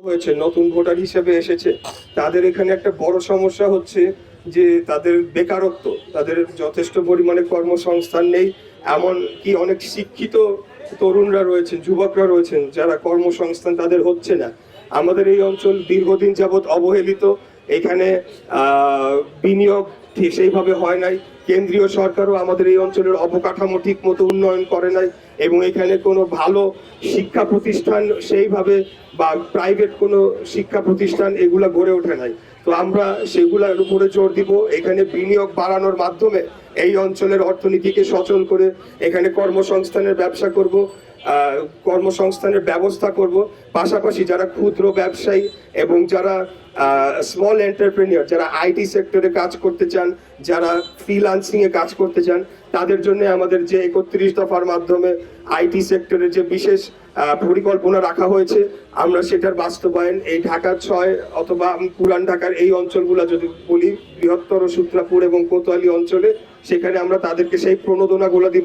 হয়েছে, নতুন ভোটার হিসেবে এসেছে, তাদের এখানে একটা বড় সমস্যা হচ্ছে যে তাদের বেকারত্ব, তাদের যথেষ্ট পরিমাণে কর্মসংস্থান নেই। এমন কি অনেক শিক্ষিত তরুণরা রয়েছেন, যুবকরা রয়েছেন যারা কর্মসংস্থান তাদের হচ্ছে না। আমাদের এই অঞ্চল দীর্ঘদিন যাবৎ অবহেলিত। এখানে বিনিয়োগ সেইভাবে হয় নাই। কেন্দ্রীয় সরকারও আমাদের এই অঞ্চলের অবকাঠামো ঠিক মতো উন্নয়ন করে নাই, এবং এখানে কোনো ভালো শিক্ষা প্রতিষ্ঠান সেইভাবে বা প্রাইভেট কোনো শিক্ষা প্রতিষ্ঠান এগুলা গড়ে ওঠে নাই। তো আমরা সেগুলোর উপরে জোর দিব, এখানে বিনিয়োগ বাড়ানোর মাধ্যমে এই অঞ্চলের অর্থনীতিকে সচল করে এখানে কর্মসংস্থানের ব্যবসা করব, কর্মসংস্থানের ব্যবস্থা করব। পাশাপাশি যারা ক্ষুদ্র ব্যবসায়ী এবং যারা স্মল এন্টারপ্রেনিয়র, যারা আইটি সেক্টরে কাজ করতে চান, যারা ফ্রিল্যান্সিং এ কাজ করতে চান, তাদের জন্য আমাদের যে 31 দফার মাধ্যমে আইটি সেক্টরের যে বিশেষ পরিকল্পনা রাখা হয়েছে, আমরা সেটার বাস্তবায়ন এই ঢাকা 6 অথবা পুরান ঢাকার এই অঞ্চলগুলো যদি বলি, বৃহত্তর সূত্রাপুর এবং কোতোয়ালি অঞ্চলে, সেখানে আমরা তাদেরকে সেই প্রণোদনাগুলো দিব।